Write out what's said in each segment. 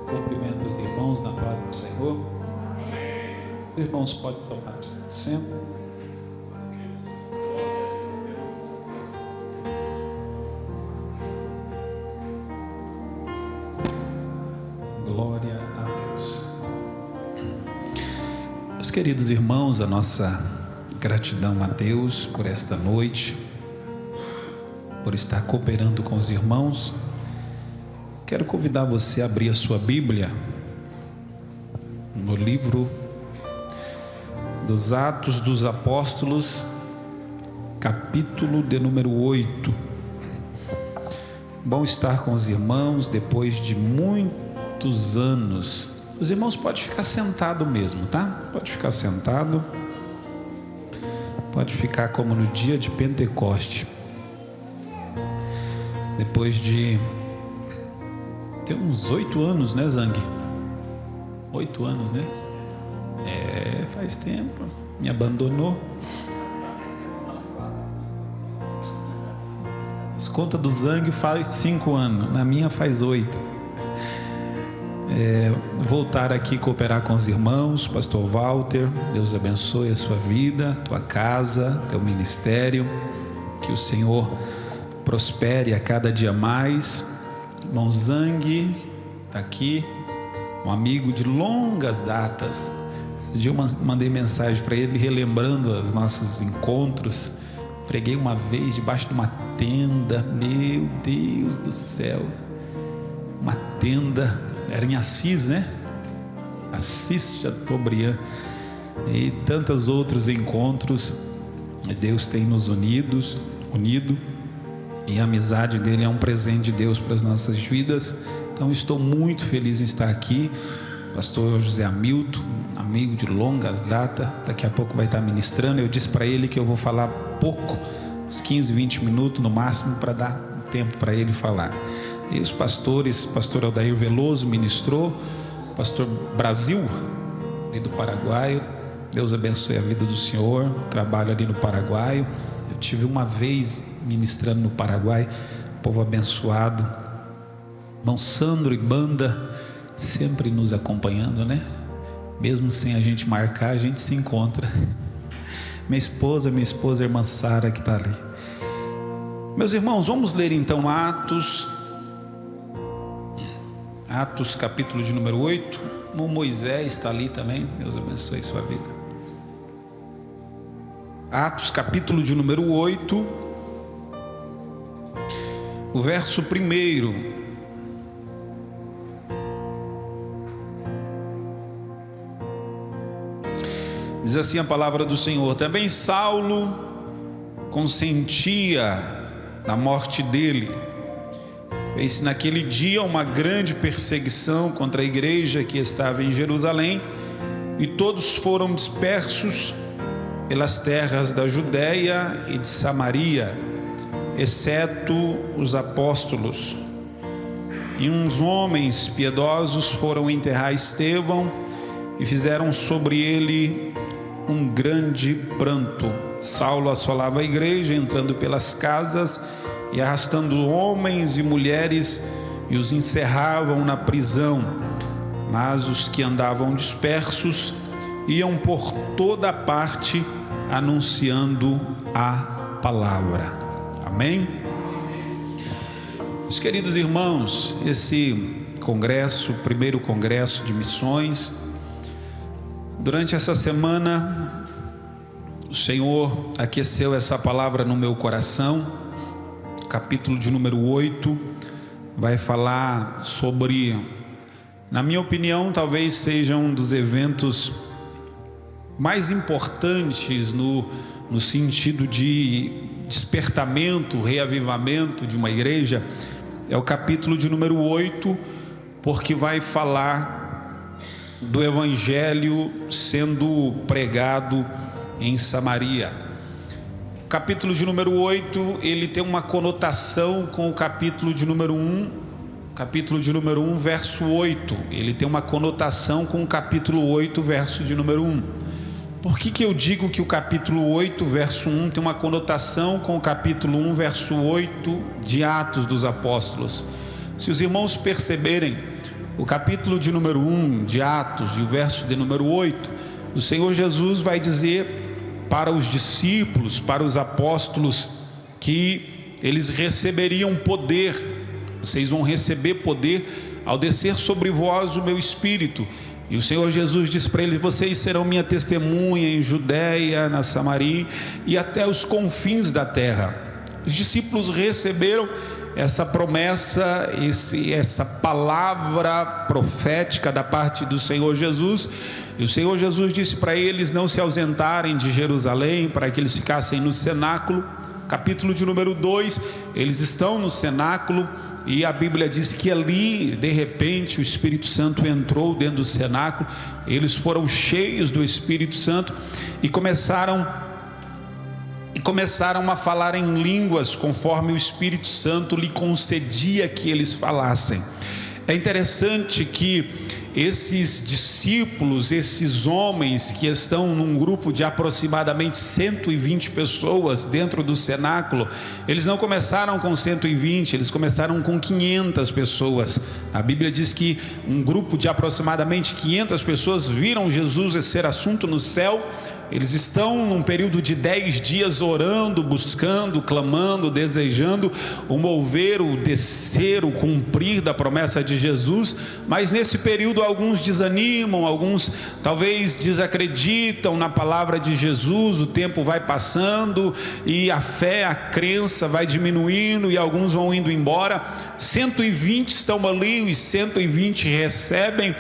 Cumprimento os irmãos na paz do Senhor. Os irmãos podem tomar assento. Glória a Deus. Meus queridos irmãos, a nossa gratidão a Deus por esta noite, por estar cooperando com os irmãos. Quero convidar você a abrir a sua Bíblia no livro dos Atos dos Apóstolos, capítulo de número 8. Bom estar com os irmãos depois de muitos anos. Os irmãos podem ficar sentado mesmo, tá? Pode ficar sentado. Pode ficar como no dia de Pentecoste. Depois de tem uns 8 anos, né, Zang? 8 anos, né? Faz tempo. Me abandonou. As contas do Zang faz 5 anos. Na minha faz 8. Voltar aqui cooperar com os irmãos. Pastor Walter, Deus abençoe a sua vida, tua casa, teu ministério. Que o Senhor prospere a cada dia mais. Irmão Zang está aqui, um amigo de longas datas. Esse dia eu mandei mensagem para ele relembrando os nossos encontros. Preguei uma vez debaixo de uma tenda, meu Deus do céu, uma tenda, era em Assis, né? Assis Chateaubriand, e tantos outros encontros. Deus tem nos unido, e a amizade dele é um presente de Deus para as nossas vidas. Então estou muito feliz em estar aqui. Pastor José Hamilton, amigo de longas datas, daqui a pouco vai estar ministrando. Eu disse para ele que eu vou falar pouco, uns 15, 20 minutos no máximo, para dar tempo para ele falar. E os pastores, pastor Aldair Veloso ministrou, pastor Brasil, ali do Paraguai. Deus abençoe a vida do senhor, trabalho ali no Paraguai. Eu tive uma vez ministrando no Paraguai, povo abençoado. Irmão Sandro e banda sempre nos acompanhando, né? Mesmo sem a gente marcar, a gente se encontra. Minha esposa, a irmã Sara, que está ali. Meus irmãos, vamos ler então Atos capítulo de número 8. O Moisés está ali também. Deus abençoe sua vida. Atos capítulo de número 8, o verso 1. Diz assim a palavra do Senhor: também Saulo consentia na morte dele. Fez-se naquele dia uma grande perseguição contra a igreja que estava em Jerusalém, e todos foram dispersos pelas terras da Judéia e de Samaria, exceto os apóstolos. E uns homens piedosos foram enterrar Estevão e fizeram sobre ele um grande pranto. Saulo assolava a igreja, entrando pelas casas e arrastando homens e mulheres, e os encerravam na prisão. Mas os que andavam dispersos iam por toda parte anunciando a palavra. Amém? Meus queridos irmãos, esse congresso, o primeiro congresso de missões, durante essa semana o Senhor aqueceu essa palavra no meu coração. Capítulo de número 8 vai falar sobre, na minha opinião, talvez seja um dos eventos mais importantes no sentido de despertamento, reavivamento de uma igreja. É o capítulo de número 8, porque vai falar do evangelho sendo pregado em Samaria. O capítulo de número 8, ele tem uma conotação com o capítulo de número 1. Capítulo de número 1, verso 8. Ele tem uma conotação com o capítulo 8, verso de número 1. Por que eu digo que o capítulo 8, verso 1 tem uma conotação com o capítulo 1, verso 8 de Atos dos Apóstolos? Se os irmãos perceberem, o capítulo de número 1 de Atos e o verso de número 8, o Senhor Jesus vai dizer para os discípulos, para os apóstolos, que eles receberiam poder. Vocês vão receber poder ao descer sobre vós o meu Espírito. E o Senhor Jesus diz para eles: vocês serão minha testemunha em Judeia, na Samaria e até os confins da terra. Os discípulos receberam essa promessa, essa palavra profética da parte do Senhor Jesus. E o Senhor Jesus disse para eles não se ausentarem de Jerusalém, para que eles ficassem no cenáculo. Capítulo de número 2, eles estão no cenáculo, e a Bíblia diz que ali, de repente, o Espírito Santo entrou dentro do cenáculo. Eles foram cheios do Espírito Santo e começaram a falar em línguas, conforme o Espírito Santo lhe concedia que eles falassem. É interessante que esses discípulos, esses homens que estão num grupo de aproximadamente 120 pessoas dentro do cenáculo, eles não começaram com 120, eles começaram com 500 pessoas. A Bíblia diz que um grupo de aproximadamente 500 pessoas viram Jesus ser assunto no céu. Eles estão num período de 10 dias orando, buscando, clamando, desejando o mover, o descer, o cumprir da promessa de Jesus. Mas nesse período alguns desanimam, alguns talvez desacreditam na palavra de Jesus. O tempo vai passando e a fé, a crença vai diminuindo e alguns vão indo embora. 120 estão ali e 120 recebem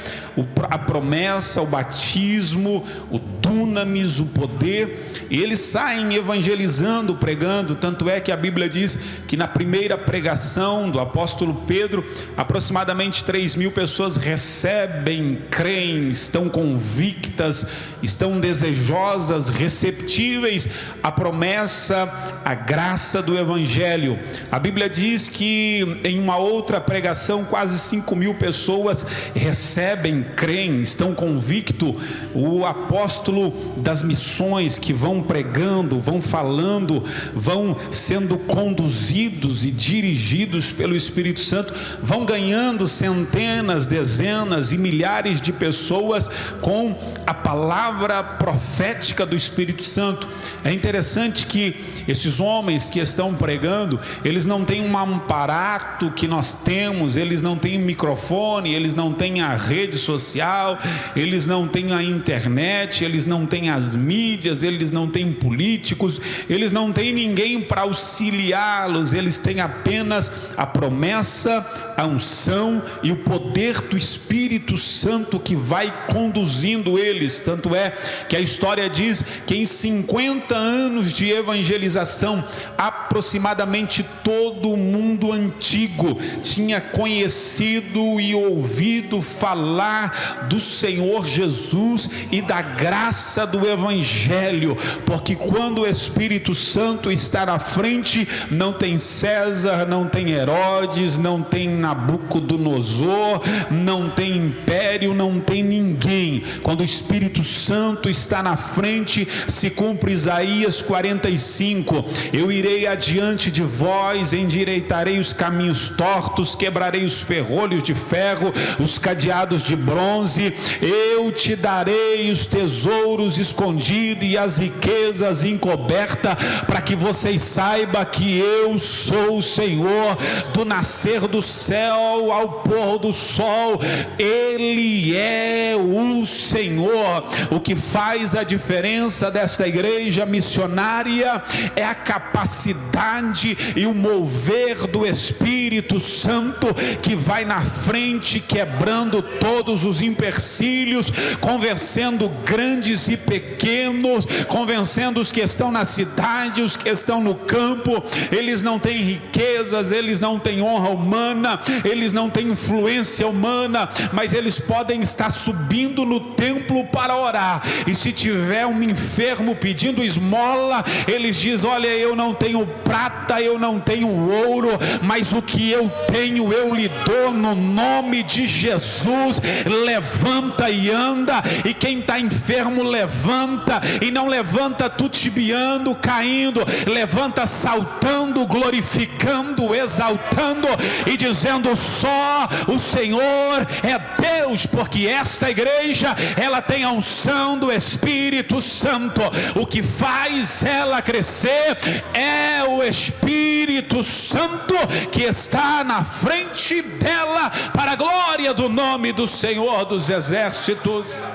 a promessa, o batismo, o dunamis, o poder, e eles saem evangelizando, pregando. Tanto é que a Bíblia diz que na primeira pregação do apóstolo Pedro, aproximadamente 3.000 pessoas recebem, creem, estão convictas, estão desejosas, receptíveis à promessa, à graça do Evangelho. A Bíblia diz que em uma outra pregação quase 5.000 pessoas recebem, creem, estão convictos. O apóstolo das missões que vão pregando, vão falando, vão sendo conduzidos e dirigidos pelo Espírito Santo, vão ganhando centenas, dezenas e milhares de pessoas com a palavra profética do Espírito Santo. É interessante que esses homens que estão pregando, eles não têm um aparato que nós temos, eles não têm microfone, eles não têm a rede social, eles não têm a internet, eles não têm as mídias, eles não têm políticos, eles não têm ninguém para auxiliá-los. Eles têm apenas a promessa, a unção e o poder do Espírito Santo que vai conduzindo eles. Tanto é que a história diz que em 50 anos de evangelização, aproximadamente todo o mundo antigo tinha conhecido e ouvido falar do Senhor Jesus e da graça do Evangelho, porque quando o Espírito Santo está na frente, não tem César, não tem Herodes, não tem Nabucodonosor, não tem império, não tem ninguém. Quando o Espírito Santo está na frente, se cumpre Isaías 45: eu irei adiante de vós, endireitarei os caminhos tortos, quebrarei os ferrolhos de ferro, os cadeados de bronze, eu te darei os tesouros escondidos e as riquezas encobertas, para que vocês saibam que eu sou o Senhor, do nascer do céu ao pôr do sol, Ele é o Senhor. O que faz a diferença desta igreja missionária é a capacidade e o mover do Espírito Santo, que vai na frente, quebrando todos os empecilhos, convencendo grandes e pequenos, convencendo os que estão na cidade, os que estão no campo. Eles não têm riquezas, eles não têm honra humana, eles não têm influência humana, mas eles podem estar subindo no templo para orar, e se tiver um enfermo pedindo esmola, eles dizem: olha, eu não tenho prata, eu não tenho ouro, mas o que eu tenho eu lhe dou, no nome de Jesus. Levanta e anda. E quem está enfermo, levanta, e não levanta titubeando, caindo, levanta saltando, glorificando, exaltando e dizendo: só o Senhor é Deus, porque esta igreja, ela tem a unção do Espírito Santo. O que faz ela crescer é o Espírito Santo que está na frente dela, para a glória do nome do Senhor dos Exércitos.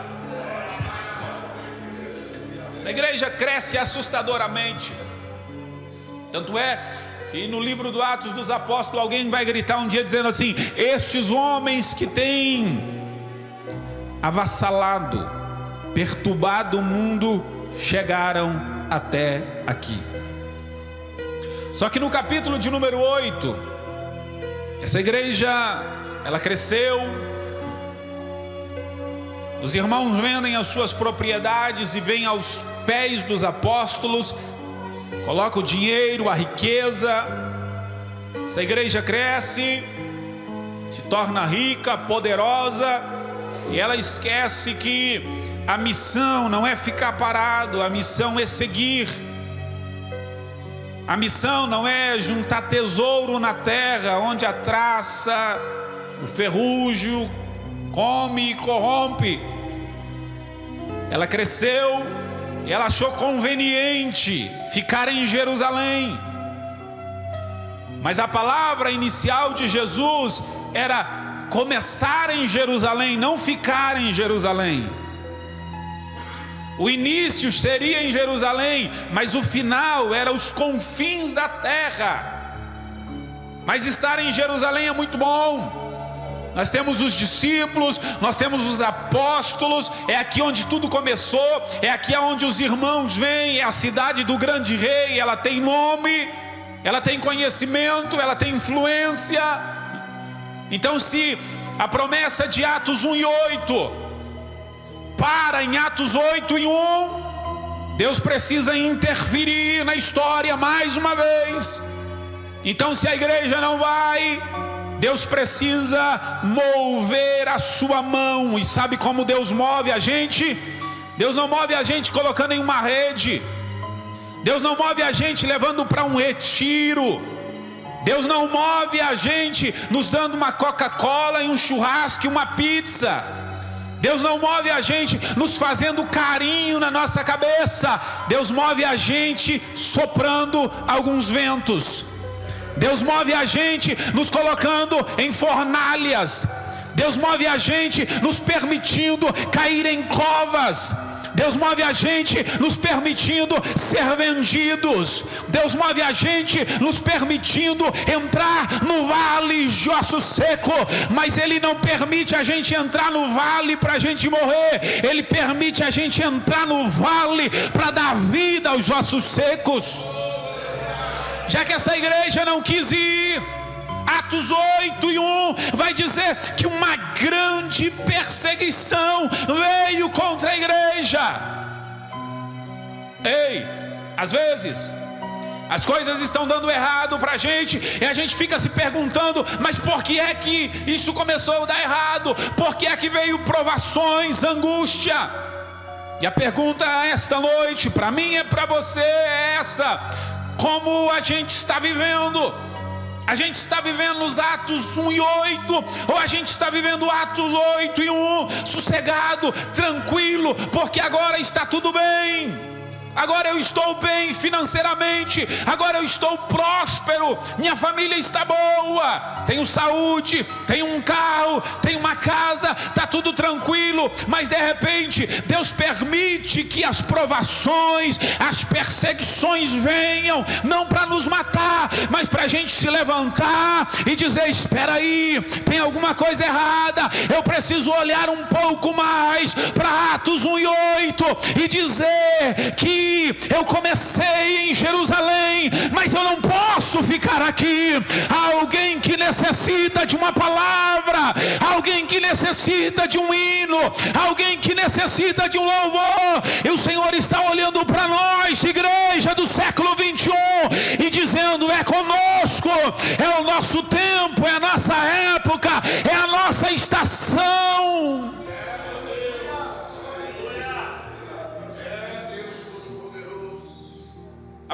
Essa igreja cresce assustadoramente. Tanto é que no livro do Atos dos Apóstolos, alguém vai gritar um dia dizendo assim: estes homens que têm avassalado, perturbado o mundo, chegaram até aqui. Só que no capítulo de número 8, essa igreja, ela cresceu. Os irmãos vendem as suas propriedades e vêm aos pés dos apóstolos, coloca o dinheiro, a riqueza. Essa igreja cresce, se torna rica, poderosa, e ela esquece que a missão não é ficar parado, a missão é seguir. A missão não é juntar tesouro na terra, onde a traça, o ferrugem come e corrompe. Ela cresceu e ela achou conveniente ficar em Jerusalém. Mas a palavra inicial de Jesus era começar em Jerusalém, não ficar em Jerusalém. O início seria em Jerusalém, mas o final era os confins da terra. Mas estar em Jerusalém é muito bom. Nós temos os discípulos, nós temos os apóstolos, é aqui onde tudo começou, é aqui onde os irmãos vêm, é a cidade do grande rei, ela tem nome, ela tem conhecimento, ela tem influência. Então, se a promessa de Atos 1 e 8 para em Atos 8 e 1, Deus precisa interferir na história mais uma vez. Então, se a igreja não vai, Deus precisa mover a sua mão. E sabe como Deus move a gente? Deus não move a gente colocando em uma rede. Deus não move a gente levando para um retiro. Deus não move a gente nos dando uma Coca-Cola e um churrasco e uma pizza. Deus não move a gente nos fazendo carinho na nossa cabeça. Deus move a gente soprando alguns ventos. Deus move a gente nos colocando em fornalhas. Deus move a gente nos permitindo cair em covas. Deus move a gente nos permitindo ser vendidos. Deus move a gente nos permitindo entrar no vale de osso seco. Mas Ele não permite a gente entrar no vale para a gente morrer. Ele permite a gente entrar no vale para dar vida aos ossos secos. Já que essa igreja não quis ir, Atos 8 e 1 vai dizer que uma grande perseguição veio contra a igreja. Ei, às vezes as coisas estão dando errado para a gente, e a gente fica se perguntando: mas por que é que isso começou a dar errado? Por que é que veio provações, angústia? E a pergunta esta noite, para mim e para você, é essa: como a gente está vivendo? A gente está vivendo os Atos 1 e 8, ou a gente está vivendo Atos 8 e 1 sossegado, tranquilo, porque agora está tudo bem? Agora eu estou bem financeiramente, agora eu estou próspero, minha família está boa, tenho saúde, tenho um carro, tenho uma casa, está tudo tranquilo. Mas de repente Deus permite que as provações, as perseguições venham, não para nos matar, mas para a gente se levantar e dizer: espera aí, tem alguma coisa errada, eu preciso olhar um pouco mais para Atos 1 e 8 e dizer que eu comecei em Jerusalém, mas eu não posso ficar aqui. Há alguém que necessita de uma palavra, alguém que necessita de um hino, alguém que necessita de um louvor. E o Senhor está olhando para nós, igreja do século 21, e dizendo: é conosco, é o nosso tempo, é a nossa época, é a nossa estação.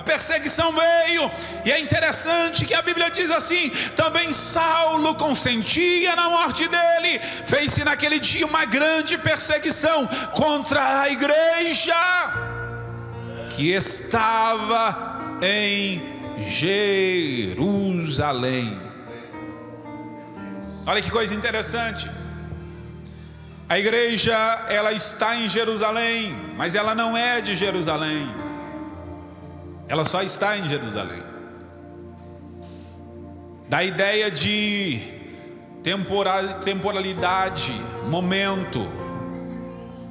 perseguição veio, e é interessante que a Bíblia diz assim: também Saulo consentia na morte dele. Fez-se naquele dia uma grande perseguição contra a igreja que estava em Jerusalém. Olha que coisa interessante. A igreja, ela está em Jerusalém, mas ela não é de Jerusalém. Ela só está em Jerusalém. Da ideia de temporalidade, momento.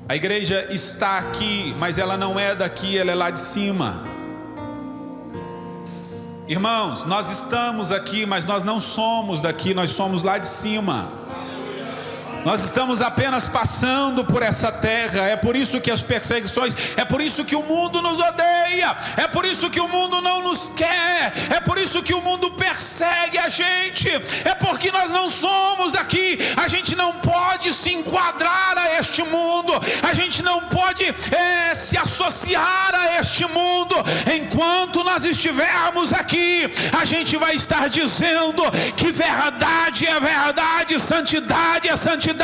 A igreja está aqui, mas ela não é daqui, ela é lá de cima. Irmãos, nós estamos aqui, mas nós não somos daqui, nós somos lá de cima. Nós estamos apenas passando por essa terra. É por isso que as perseguições, é por isso que o mundo nos odeia, é por isso que o mundo não nos quer, é por isso que o mundo persegue a gente, é porque nós não somos daqui. A gente não pode se enquadrar a este mundo, a gente não pode se associar a este mundo. Enquanto nós estivermos aqui, a gente vai estar dizendo que verdade é verdade, santidade é santidade,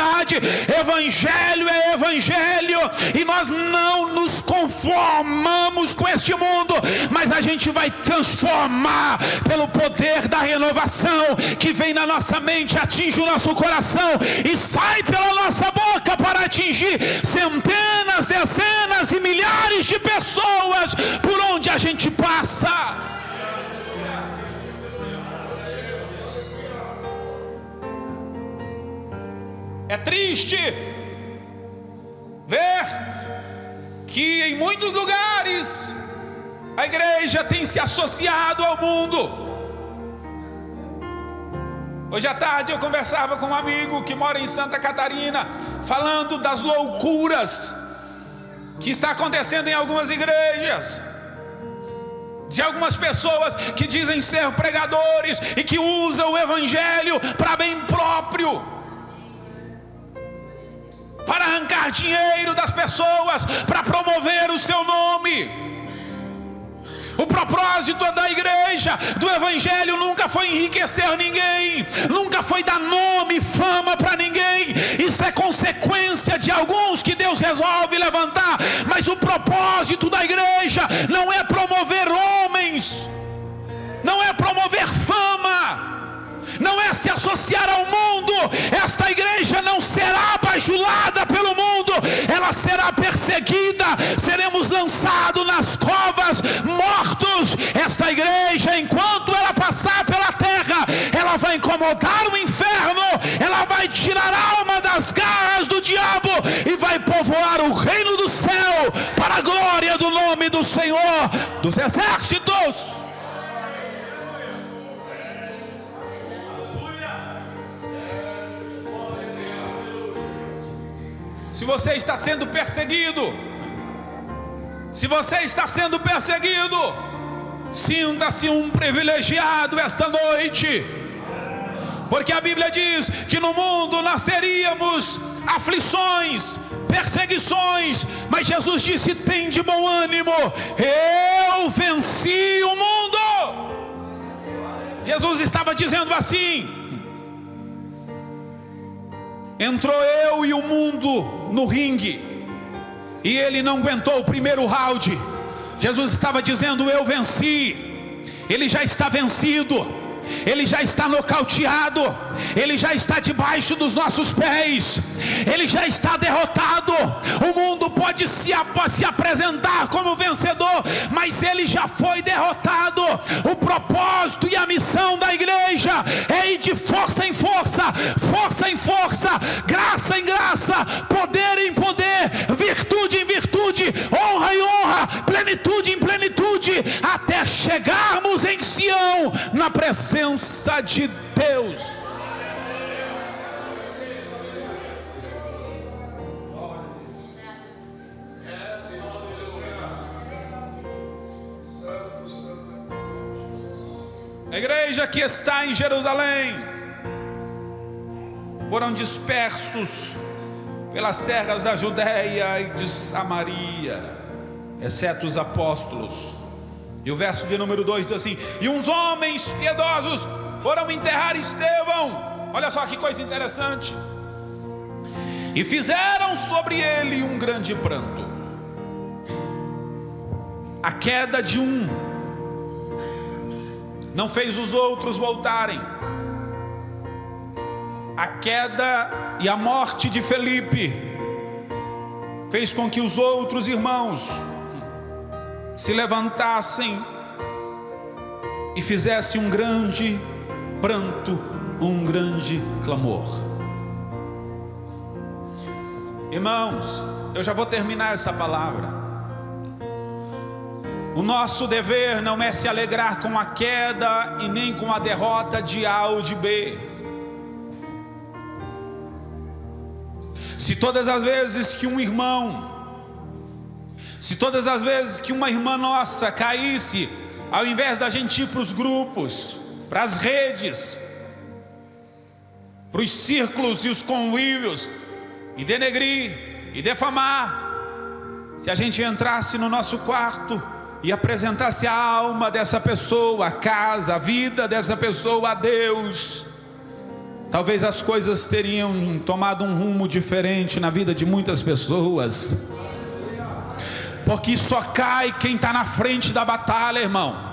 evangelho é evangelho, e nós não nos conformamos com este mundo, mas a gente vai transformar pelo poder da renovação que vem na nossa mente, atinge o nosso coração e sai pela nossa boca para atingir centenas, dezenas e milhares de pessoas por onde a gente passa. É triste ver que em muitos lugares a igreja tem se associado ao mundo. Hoje à tarde eu conversava com um amigo que mora em Santa Catarina, falando das loucuras que está acontecendo em algumas igrejas, de algumas pessoas que dizem ser pregadores e que usam o evangelho para bem próprio, para arrancar dinheiro das pessoas, para promover o seu nome. O propósito da igreja, do evangelho, nunca foi enriquecer ninguém, nunca foi dar nome e fama para ninguém. Isso é consequência de alguns que Deus resolve levantar, mas o propósito da igreja não é promover homens, não é promover fama, não é se associar ao mundo. Esta igreja não será bajulada pelo mundo, ela será perseguida, seremos lançados nas covas, mortos. Esta igreja, enquanto ela passar pela terra, ela vai incomodar o inferno, ela vai tirar a alma das garras do diabo e vai povoar o reino do céu para a glória do nome do Senhor dos exércitos. Se você está sendo perseguido, sinta-se um privilegiado esta noite, porque a Bíblia diz que no mundo nós teríamos aflições, perseguições, mas Jesus disse: tem de bom ânimo, eu venci o mundo. Jesus estava dizendo assim: entrou eu e o mundo no ringue, e ele não aguentou o primeiro round. Jesus estava dizendo: eu venci. Ele já está vencido, ele já está nocauteado, ele já está debaixo dos nossos pés, ele já está derrotado. O mundo pode se apresentar como vencedor, mas ele já foi derrotado. O propósito e a missão da igreja é ir de força em força, força em força, graça em graça, poder em poder, virtude em virtude, honra em honra, plenitude em plenitude, até chegarmos em Sião, na presença de Deus. A igreja que está em Jerusalém foram dispersos pelas terras da Judéia e de Samaria, exceto os apóstolos. E o verso de número 2 diz assim: e uns homens piedosos foram enterrar Estevão. Olha só que coisa interessante. E fizeram sobre ele um grande pranto. A queda de um não fez os outros voltarem. A queda e a morte de Felipe fez com que os outros irmãos se levantassem e fizessem um grande pranto, um grande clamor. Irmãos, eu já vou terminar essa palavra. O nosso dever não é se alegrar com a queda e nem com a derrota de A ou de B. Se todas as vezes que um irmão, se todas as vezes que uma irmã nossa caísse, ao invés da gente ir para os grupos, para as redes, para os círculos e os convívios, e denegrir, e defamar, se a gente entrasse no nosso quarto e apresentasse a alma dessa pessoa, a casa, a vida dessa pessoa a Deus, talvez as coisas teriam tomado um rumo diferente na vida de muitas pessoas. Porque só cai quem está na frente da batalha, irmão.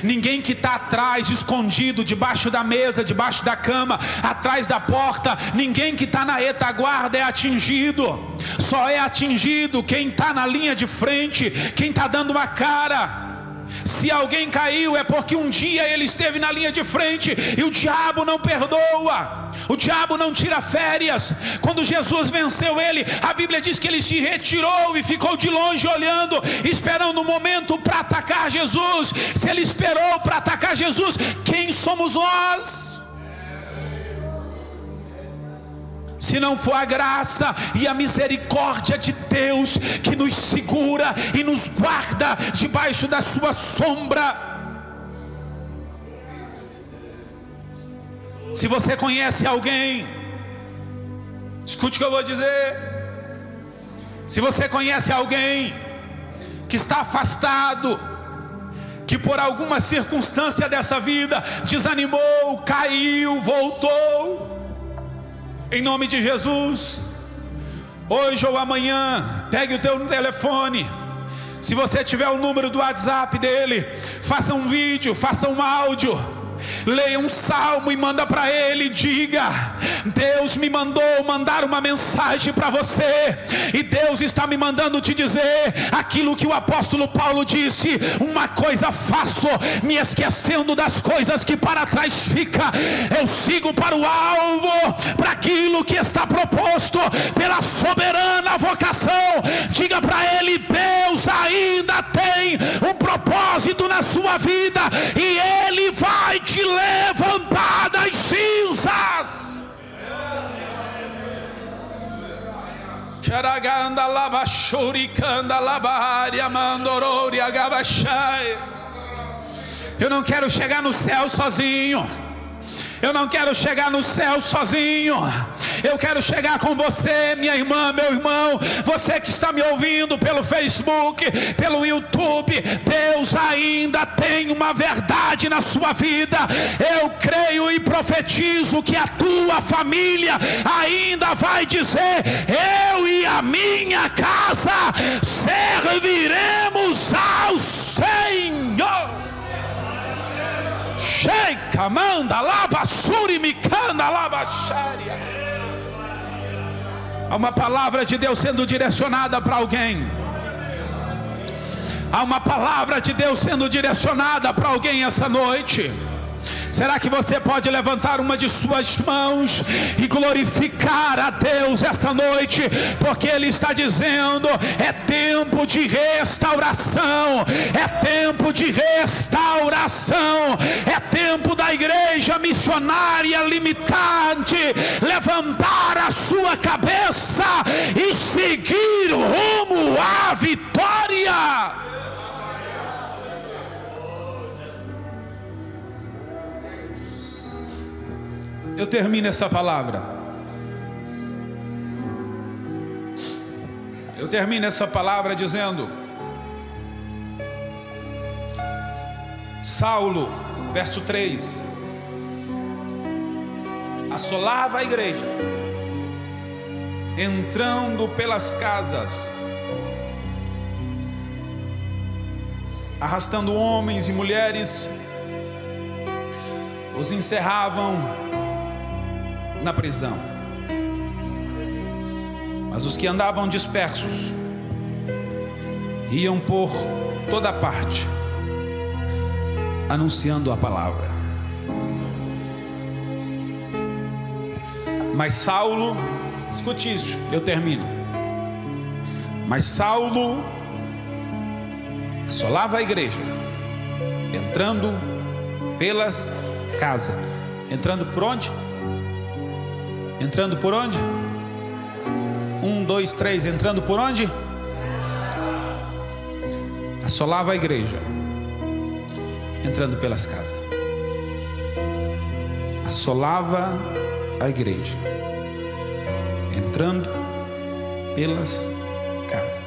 Ninguém que está atrás, escondido, debaixo da mesa, debaixo da cama, atrás da porta, ninguém que está na retaguarda é atingido. Só é atingido quem está na linha de frente, quem está dando uma cara. Se alguém caiu é porque um dia ele esteve na linha de frente, e o diabo não perdoa, o diabo não tira férias. Quando Jesus venceu ele, a Bíblia diz que ele se retirou e ficou de longe olhando, esperando o momento para atacar Jesus. Se ele esperou para atacar Jesus, quem somos nós? Se não for a graça e a misericórdia de Deus que nos segura e nos guarda debaixo da sua sombra. Se você conhece alguém, escute o que eu vou dizer. Se você conhece alguém que está afastado, que por alguma circunstância dessa vida desanimou, caiu, voltou, em nome de Jesus, hoje ou amanhã, pegue o teu telefone. Se você tiver o número do WhatsApp dele, faça um vídeo, faça um áudio, leia um salmo e manda para ele. Diga: Deus me mandou mandar uma mensagem para você, e Deus está me mandando te dizer aquilo que o apóstolo Paulo disse: uma coisa faço, me esquecendo das coisas que para trás fica, eu sigo para o alvo, para aquilo que está proposto pela soberana vocação. Diga para ele: Deus ainda tem um propósito na sua vida, e ele vai te levantar das cinzas. Eu não quero chegar no céu sozinho. Eu não quero chegar no céu sozinho. Eu quero chegar com você, minha irmã, meu irmão, você que está me ouvindo pelo Facebook, pelo YouTube. Deus ainda tem uma verdade na sua vida. Eu creio e profetizo que a tua família ainda vai dizer: eu e a minha casa serviremos ao Senhor. Sheika manda lava suri mikanda lava sharia. Há uma palavra de Deus sendo direcionada para alguém. Há uma palavra de Deus sendo direcionada para alguém essa noite. Será que você pode levantar uma de suas mãos e glorificar a Deus esta noite? Porque Ele está dizendo: é tempo de restauração, é tempo de restauração, é tempo da igreja missionária limitante levantar a sua cabeça e seguir rumo à vitória. Eu termino essa palavra. Eu termino essa palavra dizendo: Saulo, verso 3, assolava a igreja, entrando pelas casas, arrastando homens e mulheres, os encerravam na prisão. Mas os que andavam dispersos iam por toda parte, anunciando a palavra. Mas Saulo, escute isso, eu termino. Mas Saulo assolava a igreja, entrando pelas casas. Entrando por onde? Entrando por onde? 1, 2, 3, entrando por onde? Assolava a igreja, entrando pelas casas. Assolava a igreja, entrando pelas casas.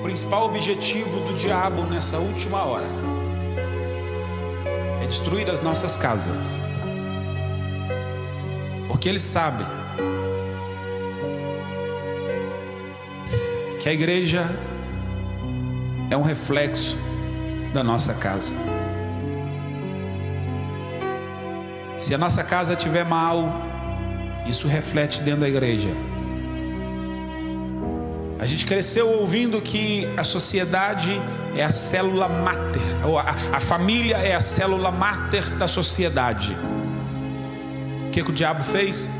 O principal objetivo do diabo nessa última hora é destruir as nossas casas, porque ele sabe que a igreja é um reflexo da nossa casa. Se a nossa casa estiver mal, isso reflete dentro da igreja. A gente cresceu ouvindo que a sociedade é a célula máter, ou a família é a célula máter da sociedade. O que o diabo fez?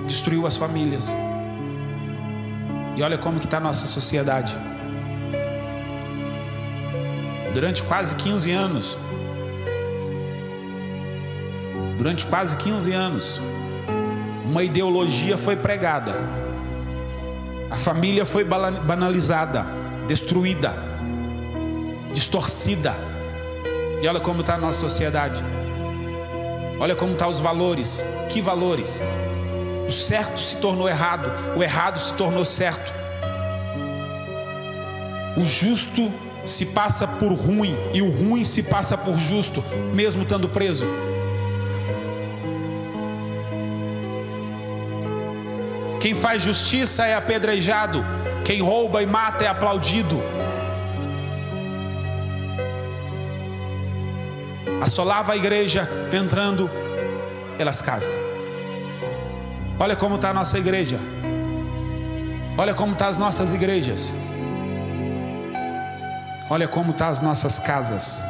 Destruiu as famílias. E olha como que está a nossa sociedade. Durante quase 15 anos, uma ideologia foi pregada. A família foi banalizada, destruída, distorcida. E olha como está a nossa sociedade. Olha como estão os valores. Que valores? O certo se tornou errado, o errado se tornou certo. O justo se passa por ruim e o ruim se passa por justo, mesmo estando preso. Quem faz justiça é apedrejado, quem rouba e mata é aplaudido. Assolava a igreja, entrando pelas casas. Olha como está a nossa igreja. Olha como estão as nossas igrejas. Olha como estão as nossas casas.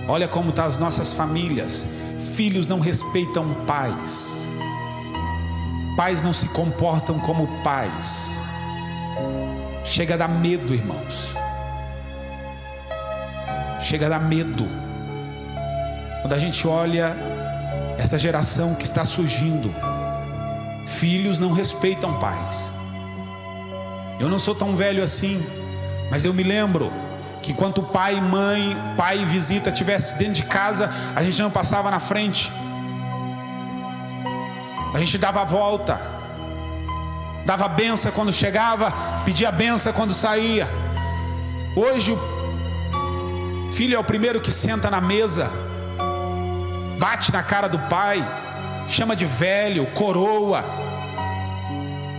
Olha como estão as nossas famílias. Filhos não respeitam pais. Pais não se comportam como pais. Chega a dar medo, irmãos. Chega a dar medo. Quando a gente olha essa geração que está surgindo, filhos não respeitam pais. Eu não sou tão velho assim, mas eu me lembro que enquanto pai e visita estivesse dentro de casa, a gente não passava na frente. A gente dava a volta, dava benção quando chegava, pedia benção quando saía. Hoje o filho é o primeiro que senta na mesa, bate na cara do pai, chama de velho, coroa,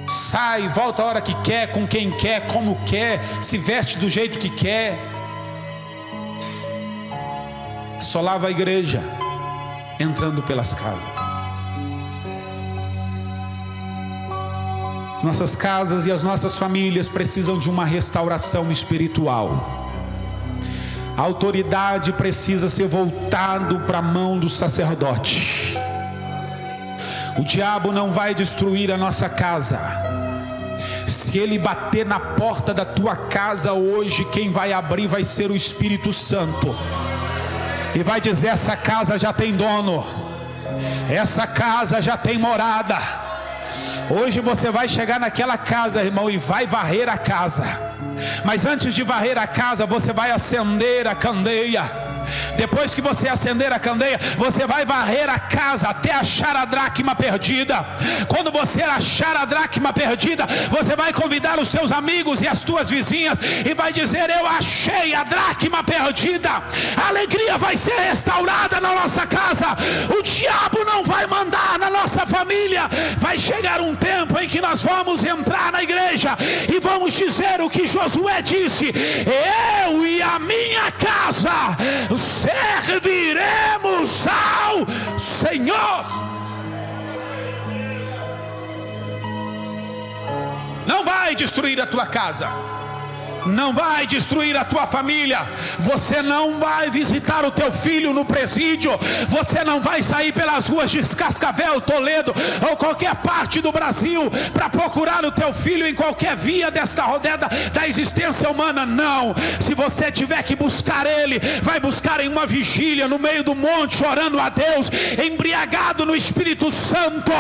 sai, volta a hora que quer, com quem quer, como quer, se veste do jeito que quer. Assolava a igreja, entrando pelas casas. As nossas casas e as nossas famílias precisam de uma restauração espiritual. A autoridade precisa ser voltado para a mão do sacerdote. O diabo não vai destruir a nossa casa. Se ele bater na porta da tua casa hoje, quem vai abrir vai ser o Espírito Santo. E vai dizer: essa casa já tem dono, essa casa já tem morada. Hoje você vai chegar naquela casa, irmão, e vai varrer a casa. Mas antes de varrer a casa, você vai acender a candeia. Depois que você acender a candeia, você vai varrer a casa até achar a dracma perdida. Quando você achar a dracma perdida, você vai convidar os teus amigos e as tuas vizinhas e vai dizer: eu achei a dracma perdida. A alegria vai ser restaurada na nossa casa. O diabo não vai mandar na nossa família. Vai chegar um tempo em que nós vamos entrar na igreja e vamos dizer o que Josué disse: eu e a minha casa serviremos ao Senhor. Não vai destruir a tua casa, não vai destruir a tua família. Você não vai visitar o teu filho no presídio. Você não vai sair pelas ruas de Cascavel, Toledo ou qualquer parte do Brasil para procurar o teu filho em qualquer via desta rodada da existência humana. Não. Se você tiver que buscar ele, vai buscar em uma vigília no meio do monte, orando a Deus, embriagado no Espírito Santo.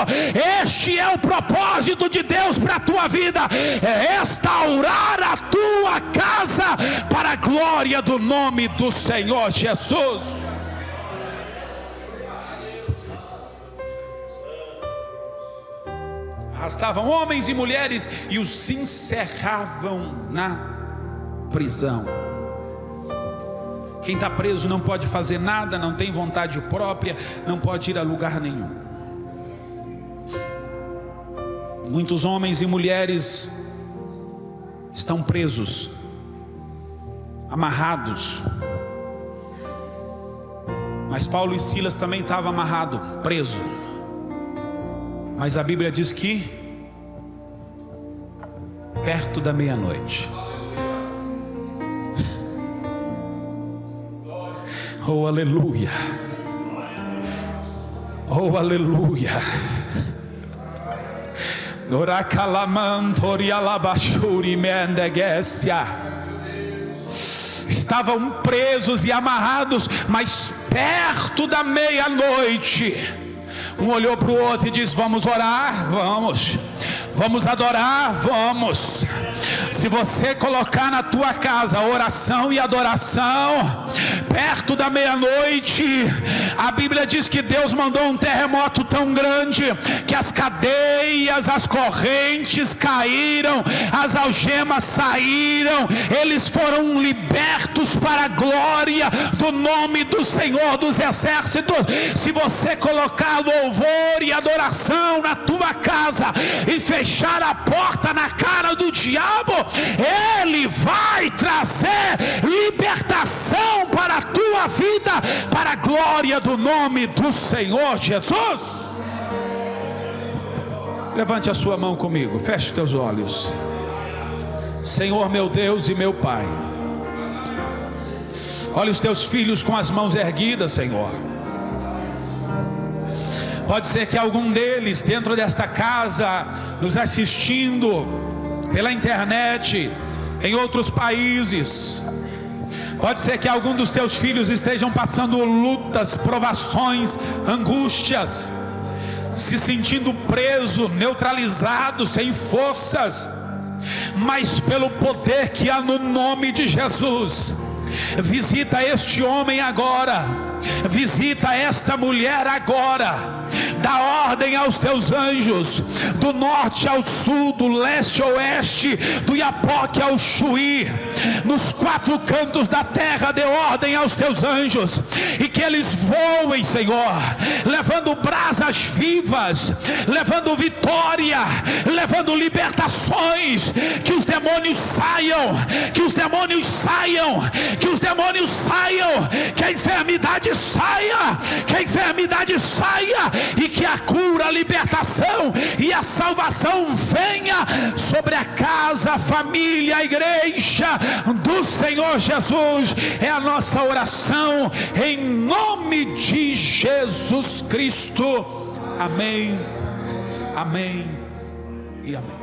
Este é o propósito de Deus para a tua vida: é restaurar a tua casa para a glória do nome do Senhor Jesus. Arrastavam homens e mulheres e os encerravam na prisão. Quem está preso não pode fazer nada, não tem vontade própria, não pode ir a lugar nenhum. Muitos homens e mulheres estão presos, amarrados. Mas Paulo e Silas também estavam amarrados, presos. Mas a Bíblia diz que perto da meia-noite, oh aleluia, oh aleluia, estavam presos e amarrados, mas perto da meia-noite, um olhou para o outro e disse: vamos orar, vamos adorar, vamos. Se você colocar na tua casa oração e adoração, perto da meia-noite, a Bíblia diz que Deus mandou um terremoto tão grande que as cadeias, as correntes caíram, as algemas saíram, eles foram libertos para a glória do nome do Senhor dos Exércitos. Se você colocar louvor e adoração na tua casa e fechar a porta na cara do diabo, ele vai trazer libertação para a tua vida, para a glória do nome do Senhor Jesus. Levante a sua mão comigo, feche teus olhos. Senhor meu Deus e meu Pai, olha os teus filhos com as mãos erguidas, Senhor. Pode ser que algum deles dentro desta casa, nos assistindo pela internet, em outros países, pode ser que algum dos teus filhos estejam passando lutas, provações, angústias, se sentindo preso, neutralizado, sem forças, mas pelo poder que há no nome de Jesus, visita este homem agora, visita esta mulher agora. Dá ordem aos teus anjos, do norte ao sul, do leste ao oeste, do Iapoque ao Chuí, nos quatro cantos da terra. Dê ordem aos teus anjos, e que eles voem, Senhor, levando brasas vivas, levando vitória, levando libertações. Que os demônios saiam, que os demônios saiam, que os demônios saiam, que a enfermidade saia, que a enfermidade saia, e que a cura, a libertação e a salvação venha sobre a casa, a família, a igreja do Senhor Jesus. É a nossa oração em nome de Jesus Cristo. Amém, amém e amém.